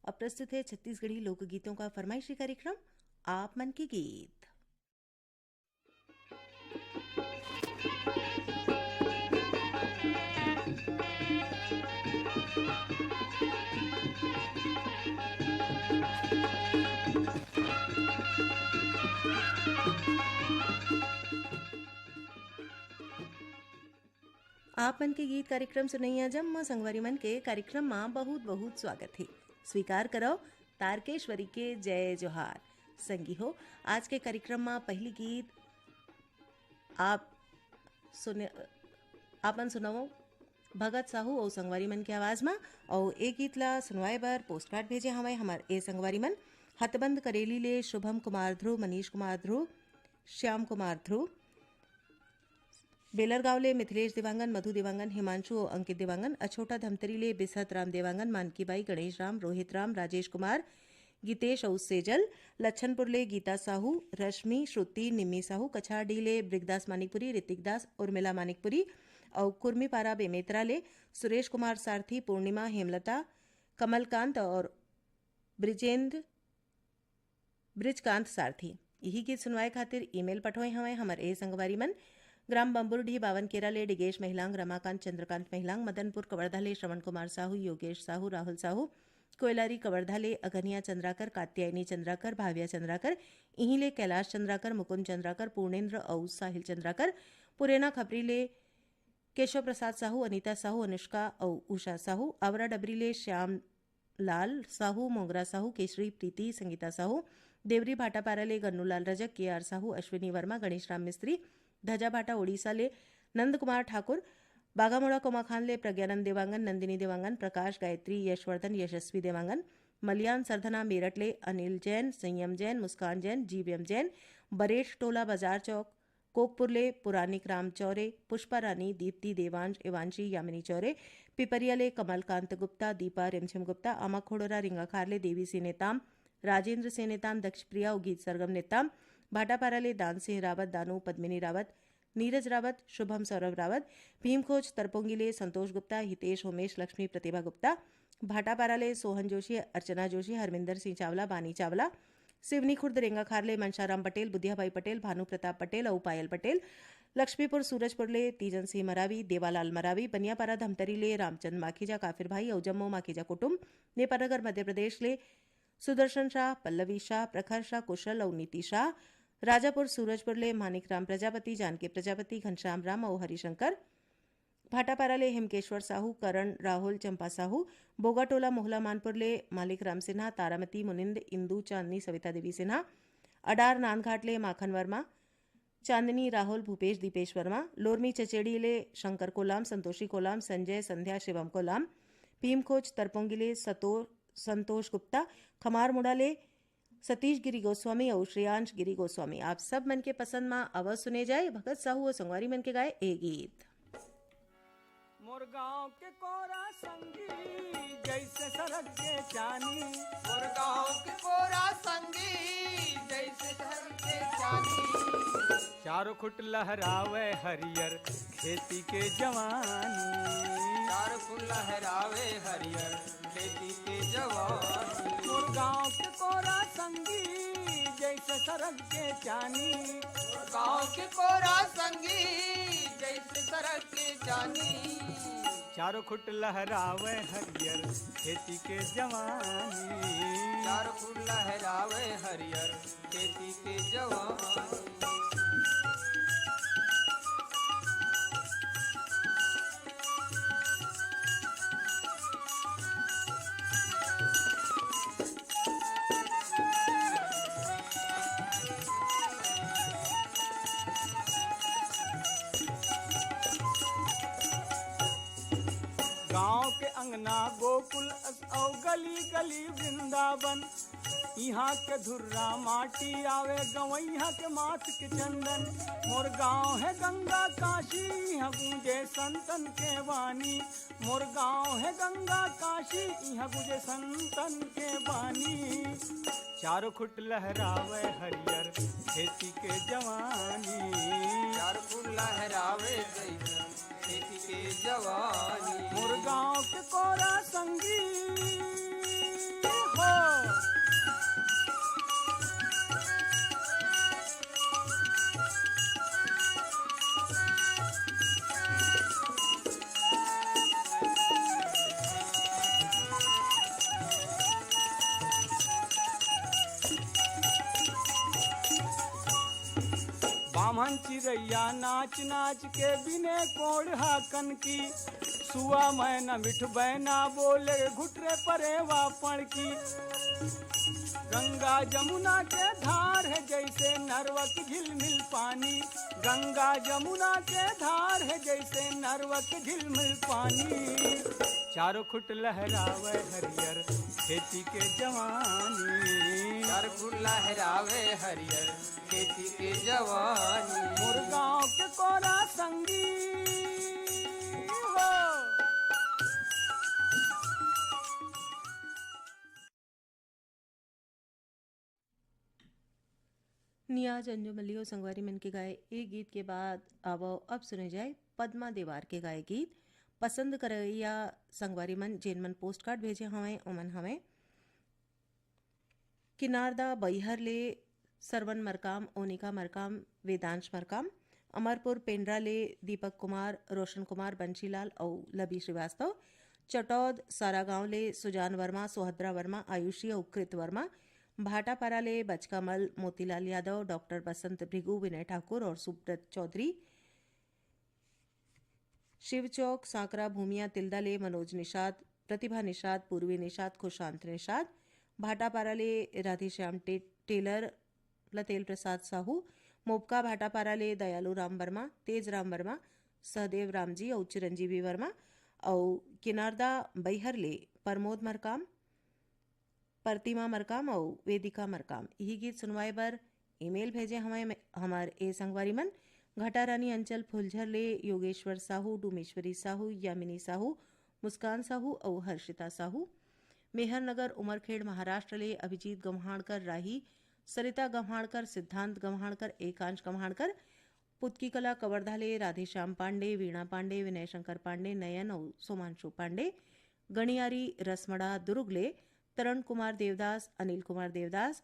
अब प्रस्तुत है छत्तीसगढ़ी लोकगीतों का फरमाइशी कार्यक्रम आप मन की गीत। आप मन के गीत कार्यक्रम सुनैया जम्मा संगवारी मन के कार्यक्रम में बहुत बहुत स्वागत है। स्वीकार करो तारकेश्वरी के जय जोहार। संगी हो आज के कार्यक्रम में पहली गीत आपन सुनाओ भगत साहू और संगवारी मन के आवाज में। और एक गीत ला सुनवाए बर पोस्ट कार्ड भेजे हमें हमार ए संगवारी मन हतबंद करेली ले शुभम कुमार ध्रुव, मनीष कुमार ध्रुव, श्याम कुमार ध्रुव, बेलरगावले मिथिलेश देवांगन, मधु देवांगन, हिमांशु और अंकित देवांगन, अछोटा धमतरीले बिसहत राम देवांगन, मानकीबाई, गणेश राम, रोहित राम, राजेश कुमार, गीतेश और सेजल, लच्छनपुरले गीता साहू, रश्मि, श्रुति, निम्मी साहू, कछाडीले ब्रिगदास मानिकपुरी, ऋतिक दास, उर्मिला मानिकपुरी और कुर्मीपारा बेमेतराले सुरेश कुमार सारथी, पूर्णिमा, हेमलता, कमलकांत और ब्रिजकांत सारथी। यही गीत सुनवाए खातिर ईमेल पठोए हमें हमार ए संगवारी मन ग्राम बम्बुरडी बावन केराले डिगेश महिलांग, रमाकांत चंद्रकांत महिलांग, मदनपुर कवर्धाले श्रवण कुमार साहू, योगेश साहू, राहुल साहू, कोयलारी कवर्धाले अगनिया चंद्राकर, कात्यायनी चंद्राकर, भाव्या चंद्राकर, इहिले कैलाश चंद्राकर, मुकुंद चंद्राकर, पूर्णेन्द्र और साहिल चंद्राकर, पुरेना खपरीले केशव प्रसाद साहू, अनीता साहू, अनुष्का और उषा साहू, आवरा डबरीले श्याम लाल साहू, मोगरा साहू, केशरी प्रीति, संगीता साहू, देवरी भाटापाराले गन्नूलाल रजक, के आर साहू, अश्विनी वर्मा, गणेश राम मिस्त्री, धजा भाटा ओडिशा ले नंद कुमार ठाकुर, बागामोड़ा कोमाखान ले प्रज्ञानंद देवांगन, नंदिनी देवांगन, प्रकाश गायत्री, यशवर्धन, यशस्वी देवांगन, मलियान सरधना मेरठ ले अनिल जैन, संयम जैन, मुस्कान जैन, जीवीएम जैन, बरेठ टोला बाजार चौक, कोकपुर ले पुरानिक राम चौरे, पुष्पा रानी, दीप्ति, देवांश, इवांशी, यामिनी चौरे, पिपरिया ले कमलकांत गुप्ता, दीपा रिमझिम गुप्ता, आमा खोड़ोरा रिंगाखार ले देवी से नेताम, राजेंद्र से नेताम, दक्ष प्रिया और गीत सरगम नेताम, भाटापारा ले दान सिंह रावत, दानू पद्मिनी रावत, नीरज रावत, शुभम सौरभ रावत, भीमखोज तरपोंगिले संतोष गुप्ता, हितेश होमेश, लक्ष्मी प्रतिभा गुप्ता, भाटापारा ले सोहन जोशी, अर्चना जोशी, हरमिंदर सिंह चावला, बानी चावला, सिवनी खुर्द रेंगाखारले मनशाराम पटेल, बुद्धियाबाई पटेल, भानु प्रताप पटेल और पायल पटेल, लक्ष्मीपुर सूरजपुर ले तीजन सिंह मरावी, देवालाल मरावी, बनियापारा धमतरी ले रामचंद माखीजा, काफिर भाई और जम्मू माखीजा कुटुंब, नेपालनगर मध्य प्रदेश ले सुदर्शन शाह, पल्लवी शाह, प्रखर शाह, कुशल और नीति शाह, राजापुर सूरजपुर ले मानिक राम प्रजापति, जानकी प्रजापति, घनश्याम राम और हरिशंकर, भाटापारा ले हिमकेश्वर साहू, करण राहुल, चंपा साहू, बोगाटोला मोहला मानपुर ले मालिक राम सिन्हा, तारामती, मुनिंद, इंदू, चांदनी, सविता देवी सिन्हा, अडार नानघाट ले माखन वर्मा, चांदनी, राहुल, भूपेश, दीपेश वर्मा, लोरमी चचेड़ी ले शंकर कोलाम, संतोषी कोलाम, संजय, संध्या, शिवम कोलाम, भीमखोज तरपोंगिले संतोष गुप्ता, खमार मुड़ा ले सतीश गिरी गोस्वामी और श्रेयांश गिरी गोस्वामी। आप सब मन के पसंद में आवाज सुने जाए भगत साहू और संगवारी मन के गाए ए गीत। मोर गाँव के कोरा संगी जैसे सरग के चानी, मोर गाँव के कोरा संगी जैसे सरग के चानी, चारों खुट लहरावे हरियर खेती के जवानी, चार फूल लहरावे हरियर खेती के जवानी। मोर गाँव के कोरा संगी जैसे सरग के चानी, मोर गाँव के कोरा संगी जैसे सरग के चानी, चारों खुट लहरावे हरियर खेती के जवानी, चार फूल लहरावे हरियर खेती के जवानी। गाँव के अंगना गोकुल और गली गली वृंदावन, यहाँ के धुर्रा माटी आवे गवैया के माथ के चंदन। मोर गाँव है गंगा काशी यहाँ गूंजे संतन के वाणी, मोर गाँव है गंगा काशी यहाँ गूंजे संतन के वाणी, चारों खुट लहरावे हरियर खेती के जवानी, चार फूल लहरावे खेती के जवानी। मोर गाँव के कोरा संगी हो मंचिरैया नाच नाच के बिने कोड़ हाकन की सुआ मैना मिठ बैना बोले घुटरे परे वापण की गंगा जमुना के धार है जैसे नरवक झिलमिल पानी गंगा जमुना के धार है जैसे नरवक झिलमिल पानी चारों खुट लहरावे हरियर खेती के जवानी चार फुट लहरावे हरियर खेती के जवानी मुर्गांव के कोरा संगी हो नियाज अंजू मल्लिक और संगवारी मन के गाए एक गीत के बाद अब सुने जाए पद्मा देवार के गाए गीत पसंद करैया संगवारी मन जेन मन पोस्ट कार्ड भेजे हमें ओमन हमें किनारदा बैहर ले सरवन मरकाम ओनिका मरकाम वेदांश मरकाम अमरपुर पेंड्रा ले दीपक कुमार रोशन कुमार बंशीलाल और लबी श्रीवास्तव चटौद सारागांव ले सुजान वर्मा सोहद्रा वर्मा आयुषी और कृत वर्मा भाटापारा ले बचकामल मोतीलाल यादव डॉक्टर बसंत भृगु विनय ठाकुर और सुब्रत चौधरी शिवचौक सांकरा भूमिया तिल्दा ले मनोज निषाद प्रतिभा निषाद पूर्वी निषाद खुशांत निषाद भाटापारा ले राधेश्याम टेलर लतेल प्रसाद साहू मोबका भाटापारा ले दयालु राम वर्मा तेज राम वर्मा सहदेव रामजी और चिरंजीवी वर्मा और किनारदा बैहर ले प्रमोद मरकाम प्रतिमा मरकाम और वेदिका मरकाम यही गीत सुनवाए बर ईमेल भेजे हमें हमार ए संगवारी मन घटारानी अंचल फुलझर ले योगेश्वर साहू डूमेश्वरी साहू यामिनी साहू मुस्कान साहू और हर्षिता साहू मेहर नगर उमरखेड़ महाराष्ट्र ले अभिजीत गम्हाणकर राही सरिता गम्हाणकर सिद्धांत गम्हाणकर एकांश गम्हाणकर पुतकी कला कवर्धा ले राधेश्याम पांडे वीणा पांडे विनय शंकर पांडे नयन और सोमांशु पांडे गणियारी रसमड़ा दुर्ग ले तरण कुमार देवदास अनिल कुमार देवदास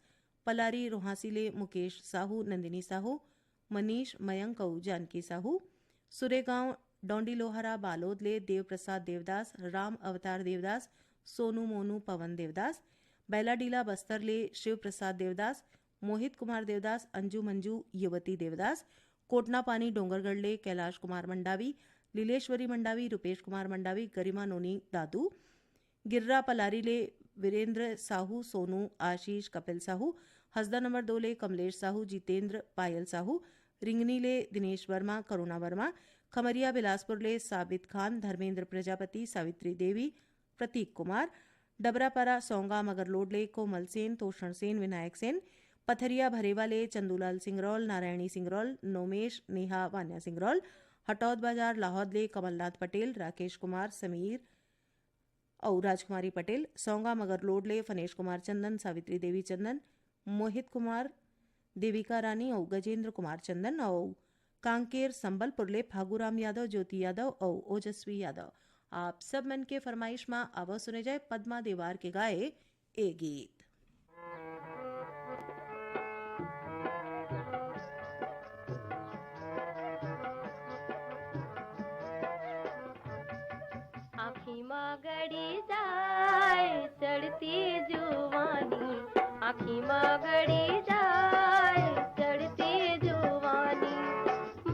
पलारी रोहासी ले मुकेश साहू नंदिनी साहू मनीष मयंक और जानकी साहू सुरेगांव डोंडी लोहारा बालोद ले देव प्रसाद देवदास राम अवतार देवदास सोनू मोनू पवन देवदास बैलाडीला बस्तर ले शिव प्रसाद देवदास मोहित कुमार देवदास अंजू मंजू युवती देवदास कोटना पानी डोंगरगढ़ ले कैलाश कुमार मंडावी लीलेश्वरी मंडावी रुपेश कुमार मंडावी गरिमा नोनी दादू गिर्रा पलारी ले वीरेंद्र साहू सोनू आशीष कपिल साहू हसदा नंबर 2 ले कमलेश साहू जितेंद्र पायल साहू रिंगनी ले दिनेश वर्मा करुणा वर्मा खमरिया बिलासपुर ले साबित खान धर्मेंद्र प्रजापति सावित्री देवी प्रतीक कुमार डबरापारा सौंगा मगरलोड ले कोमल सेन तोषण सेन विनायक सेन पथरिया भरेवा ले चंदूलाल सिंगरौल नारायणी सिंगरौल नोमेश नेहा वान्या सिंगरौल हटौद बाजार लाहौद ले कमलनाथ पटेल राकेश कुमार समीर और राजकुमारी पटेल सौंगा मगरलोड ले फनेश कुमार चंदन सावित्री देवी चंदन मोहित कुमार देविका रानी और गजेंद्र कुमार चंदन और कांकेर संबलपुर ले फागूराम यादव ज्योति यादव और ओजस्वी यादव आप सब मन के फरमाइश में आवाज सुने जाए पद्मा देवार के गाए ए गीत। आँखी माँ गड़ी जाए चढ़ती जुवानी आँखी माँ गड़ी जाए चढ़ती जुवानी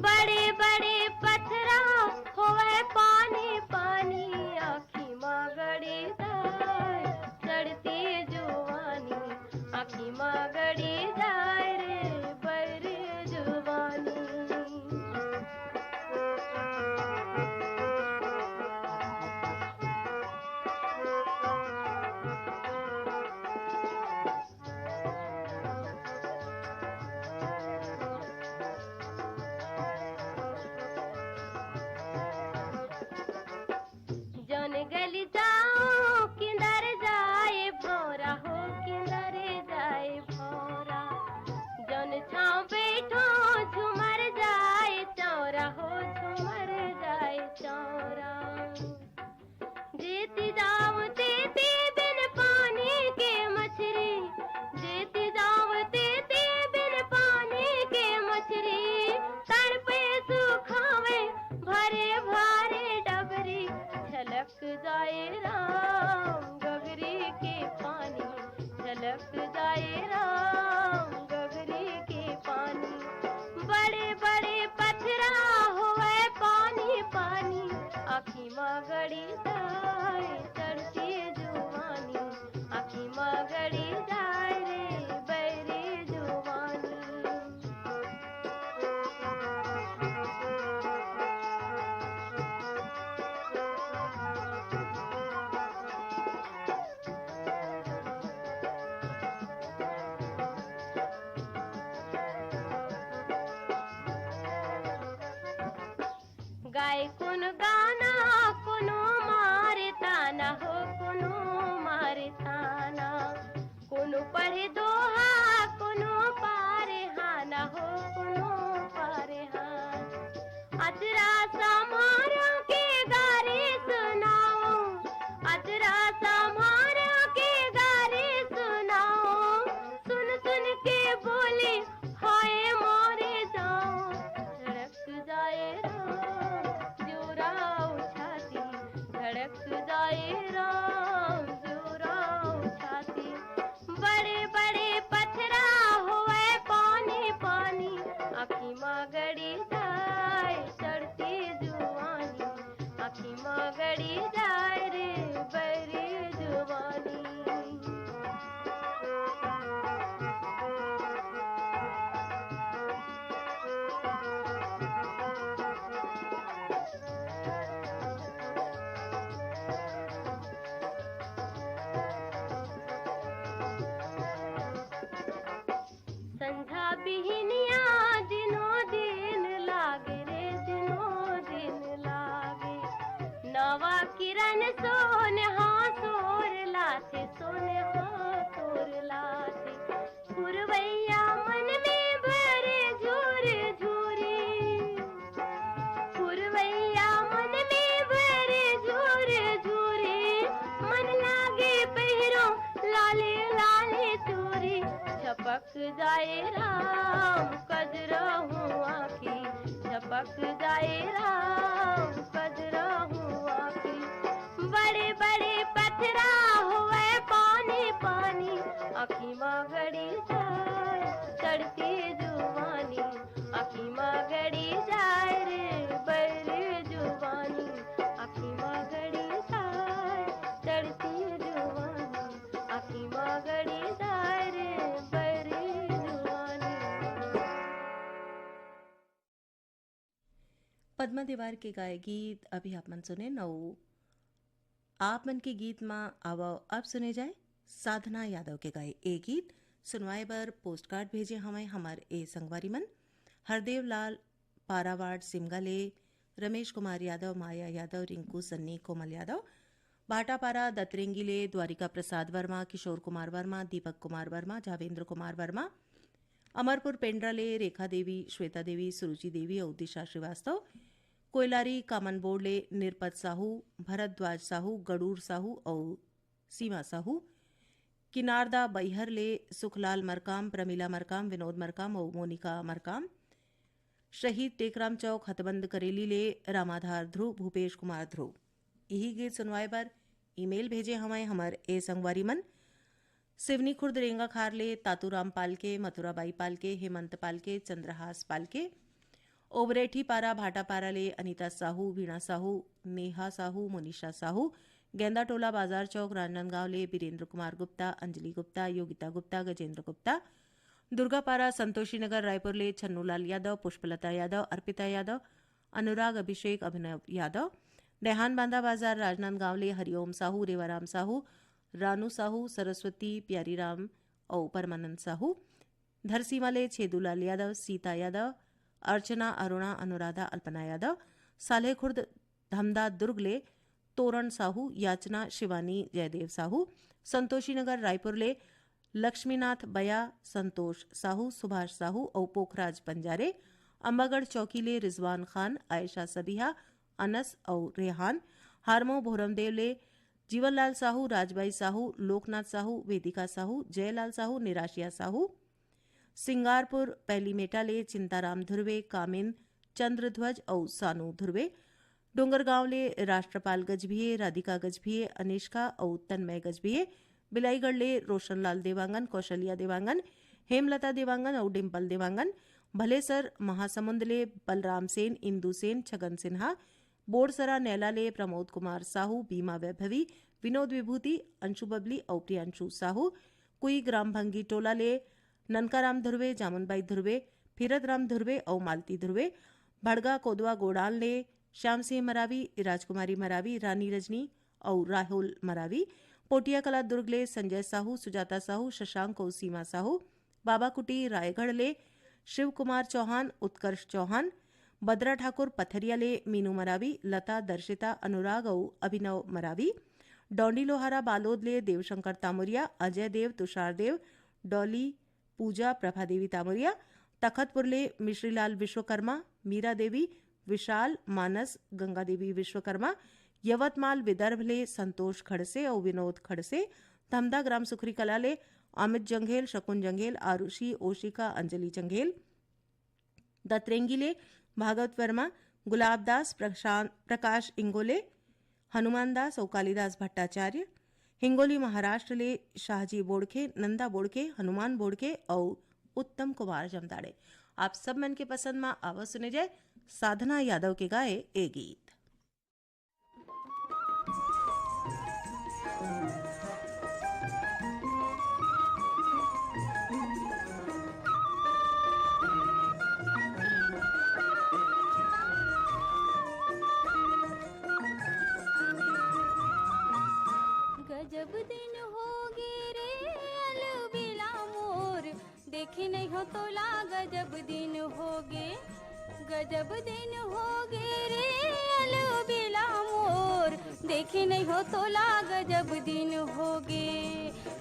बड़े बड़े पथरा होवे पानी पानी आँखी माँ गड़ी जाए चढ़ती जुवानी आँखी माँ गड़ी जाए रे बड़े जुवानी। गाय कुन गाना कुनो मारे ताना हो कुनो मारे ताना कुनो पढ़े दोहा कुनो पारे हाना हो कुनो पारे हान अजरा समारा के गारे सुनाओ अजरा समारा के गारे सुनाओ सुन सुन के बोले हाय मोरे जाओ धड़क जाए राम जोरा उठाती धड़क जाए राम जोरा उठाती बड़े बड़े पथरा हुए पानी पानी आखी माँ गड़ी जाए चढ़ती जुआनी आखी माँ गड़ी जाए रे बड़ी जुआनी संझा बिहनिया दिनों दिन लागे रे दिनों दिन लागे नवा किरण सोने हाँ सोर लाते सोने हाँ सोर लाते पुरवैया मन में भरे झूर झूरी पुरवैया मन में भरे झूर झूरी मन लागे पहिरो लाले लाले चूरी झपक जाए राम कजरा हूँ आखी झपक जाए राम कजरा हूँ आखी बड़े बड़े पथरा हुए पानी पानी आखी माँ गड़ी जाए चढ़ती जुवानी आखी माँ गड़ी जाए रे बड़ी जुवानी आखी माँ गड़ी जाए चढ़ती जुवानी आखी माँ गड़ी जाए रे पद्मा देवार के गाए गीत अभी आप मन सुने नौ आप मन के गीत में आवा अब सुने जाए साधना यादव के गाए ए गीत सुनवाए बर पोस्ट कार्ड भेजे हमें हमार ए संगवारी मन हरदेव लाल पारावाड़ सिमगाले रमेश कुमार यादव माया यादव रिंकू सन्नी कोमल यादव भाटापारा दतरेंगीले द्वारिका प्रसाद वर्मा किशोर कुमार वर्मा दीपक कुमार वर्मा जावेंद्र कुमार वर्मा अमरपुर पेंड्राले रेखा देवी श्वेता देवी सुरुचि देवी और दिशा श्रीवास्तव कोयलारी कामन बोर्डले निरपत साहू भरद्वाज साहू गड़ूर साहू और सीमा साहू किनारदा बैहरले सुखलाल मरकाम प्रमिला मरकाम विनोद मरकाम और मोनिका मरकाम शहीद टेकराम चौक हथबंद करेली ले रामाधार ध्रुव भूपेश कुमार ध्रुव यही गीत सुनवाए पर ईमेल भेजे हमें हमार ए संगवारी मन सिवनी खुर्द रेंगा खारले तातूराम पालके मथुराबाई पालके हेमंत पालके चंद्रहास पालके ओबरेठी पारा भाटापारा ले अनीता साहू वीणा साहू नेहा साहू मोनिशा साहू गेंदा टोला बाजार चौक राजनांदगांव ले बीरेंद्र कुमार गुप्ता अंजलि गुप्ता योगिता गुप्ता गजेंद्र गुप्ता दुर्गापारा संतोषी नगर रायपुर ले छन्नूलाल यादव पुष्पलता यादव अर्पिता यादव अनुराग अभिषेक अभिनव यादव देहान बांदा बाजार राजनांदगांव ले हरिओम साहू रेवाराम साहू रानू साहू सरस्वती प्यारीराम और परमानंद साहू धरसीमा ले छेदूलाल यादव सीता यादव अर्चना अरुणा अनुराधा अल्पना यादव साले खुर्द धमदा दुर्ग ले तोरण साहू याचना शिवानी जयदेव साहू संतोषी नगर रायपुर ले लक्ष्मीनाथ बया संतोष साहू सुभाष साहू और पोखराज पंजारे अंबागढ़ चौकी ले रिजवान खान आयशा सबिहा अनस और रेहान हारमो भोरमदेव ले जीवनलाल साहू राजबाई साहू लोकनाथ साहू वेदिका साहू जयलाल साहू निराशिया साहू सिंगारपुर पहली मेटा ले चिंताराम धुर्वे कामिन चंद्रध्वज और सानू धुर्वे डोंगरगांव ले राष्ट्रपाल गजभिये राधिका गजभिये अनिष्का और तन्मय गजभिये बिलाईगढ़ ले रोशनलाल देवांगन कौशल्या देवांगन हेमलता देवांगन और डिम्पल देवांगन भलेसर महासमुंद ले बलराम सेन इंदू सेन छगन सिन्हा बोरसरा नैला ले प्रमोद कुमार साहू बीमा वैभवी विनोद विभूति अंशु बबली और प्रियांशु साहू कुई ग्राम भंगी टोला ले ननकाराम धुर्वे जामुनबाई धुर्वे फिरतराम धुर्वे और मालती धुर्वे भड़गा कोदवा गोडाल ले श्याम सिंह मरावी राजकुमारी मरावी रानी रजनी और राहुल मरावी पोटिया कला दुर्ग ले संजय साहू सुजाता साहू शशांक और सीमा साहू बाबा कुटी रायगढ़ ले शिव कुमार चौहान उत्कर्ष चौहान बद्रा ठाकुर पथरियाले मीनू मरावी, लता दर्शिता अनुराग और अभिनव मरावी, डोंडी लोहारा बालोदले देवशंकर तामुरिया, अजय देव तुषार देव, डॉली पूजा प्रभादेवी तामुरिया, तखतपुरले मिश्रीलाल विश्वकर्मा, मीरा देवी, विशाल मानस गंगा देवी विश्वकर्मा, यवतमाल विदर्भले संतोष खड़से और विनोद खड़से, धमदा ग्राम सुखरी कलाले अमित जंघेल, शकुन जंघेल, आरुषि ओशिका अंजलि जंघेल, दतरेंगीले भागवत वर्मा, गुलाबदास प्रकाश इंगोले, हनुमान दास और कालिदास भट्टाचार्य, हिंगोली महाराष्ट्र ले शाहजी बोड़खे, नंदा बोड़खे, हनुमान बोड़खे और उत्तम कुमार जमदाड़े। आप सब मन के पसंद में आवाज सुने जाए साधना यादव के गाए ए गीत। गजब दिन होगे रे अलबेला मोर, देखे नहीं हो तोला गजब दिन होगे, गजब दिन होगे रे अलबेला मोर, देखे नहीं हो तोला गजब दिन होगे,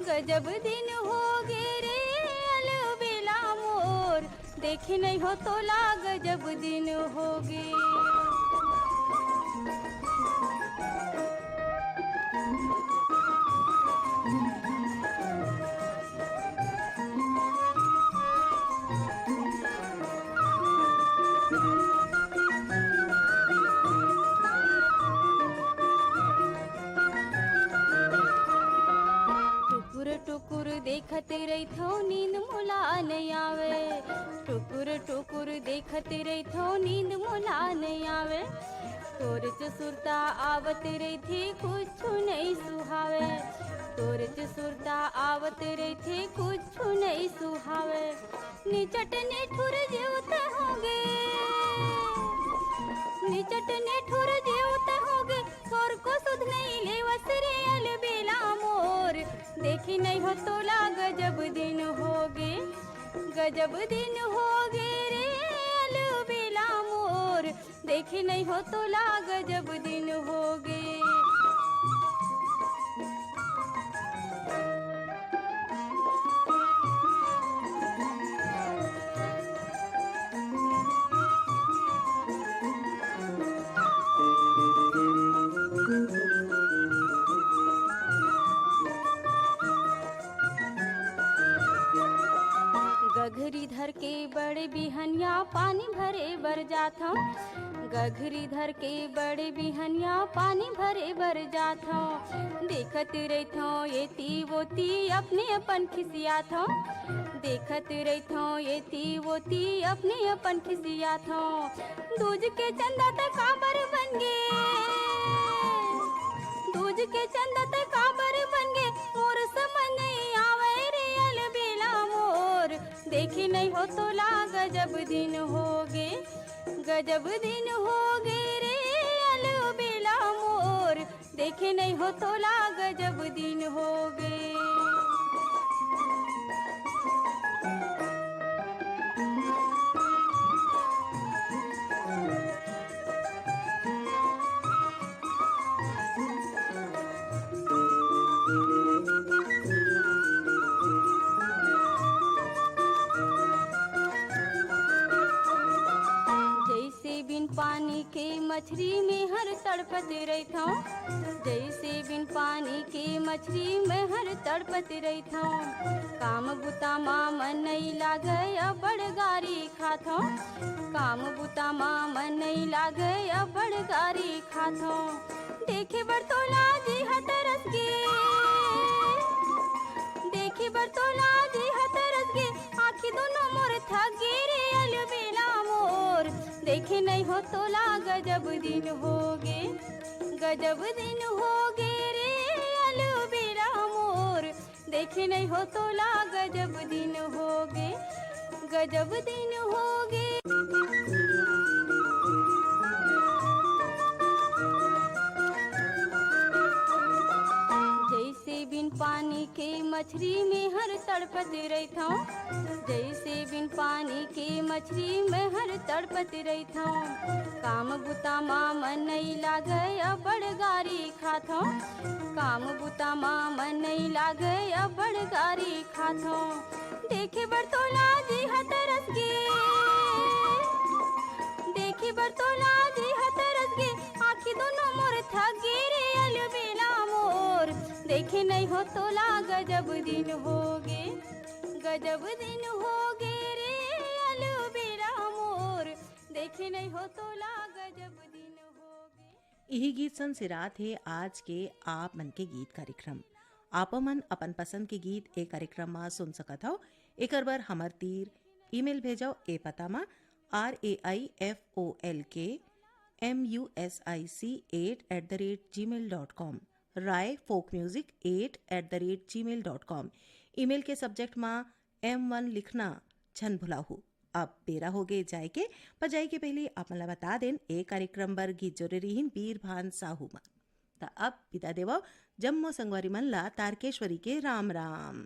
गजब दिन होगे रे अलबेला मोर, देखे नहीं हो तोला गजब दिन होगे। टुकुर देखते रहिथो नींद मोला नहीं आवे, टुकुर देखते रहिथो नींद मोला नहीं आवे, तोर सुरता आवत रही थी कुछ नहीं सुहावे, तोर सुरता आवत रही थी कुछ नहीं सुहावे, निचट नेठुर जीवते होगे, निचट नेठुर जीवते होगे, तोर को सुध नहीं ले वसरे अलबेला मोर, देखी नहीं हो तोला गजब दिन होगे, गजब दिन होगे रे अलबेला मोर, देखी नहीं हो तोला गजब दिन होगे। गघरी धर के बड़े बिहनिया पानी भरे बर जात हूँ, गघरी धर के बड़े बिहनिया पानी भरे बर जात हूँ, देखत रहत हूँ येती वोती अपने अपन खिसियात हूँ, देखत रहत हूँ येती वोती अपने अपन खिसियात हूँ, दूज के चंदा तक काबर बन गे, दूज के चंदा तक काबर बन गे, मोर समझ नहीं आवे रे अलबेला मोर, देखी नहीं हो तोला गजब दिन होगे, गजब दिन होगे रे अलबेला मोर, देखे नहीं हो तोला गजब दिन होगे। पानी के मछली में हर तड़पत रहत हूँ, जैसे बिन पानी के मछली में हर तड़पत रहत हूँ, काम बुता माँ मन नहीं लागे अब बड़ गारी खात हूँ, काम बुता माँ मन नहीं लागे अब बड़ गारी खात हूँ, देखे बरतोला जी हतरस गे, देखे बरतोला जी हतरस गे, आँखी दोनों मोर थक गे रे अलबेला मोर, देखे नहीं हो तोला गजब दिन होगे, गजब दिन होगे रे अलबेला मोर, देखे नहीं हो तोला गजब दिन होगे, गजब दिन होगे। जैसे बिन पानी के मछली में हर तड़पत रहता हूँ, जैसे बिन पानी के मछली में हर तड़पत रहता हूँ। काम बुता माँ मन नहीं लागे अब बड़ गारी खात हूँ, काम बुता माँ मन नहीं लागे अब बड़ गारी खात हूँ। देखे बरतोला जी हतरस गे, देखे बरतोला जी हतरस गे, आँखी दोनों मोर थक गे रे अलबेला मोर। देखे नहीं हो तोला गजब दिन हो गे, गजब दिन हो गे रे अलबेला मोर। देखे नहीं हो तोला गजब दिन हो गे। यही गीत सन सिरात है आज के आप मन के गीत कार्यक्रम। आप मन अपन पसंद के गीत ए कार्यक्रम में सुन सकत हो। एक बार हमर तीर ईमेल भेजो ए पता में RAIFOLKMUSIC8@gmail.com raiffolkmusic8@gmail.com। ईमेल के सब्जेक्ट में M1 लिखना छन भुलाहू। अब बेरा हो गए जाए के पजाई के पहले आप मला बता दें ए कार्यक्रम बर गीत जोरे रहीन बीर भान साहू मा। ता अब पिता देव जम्मो संगवारी मन ला तारकेश्वरी के राम राम।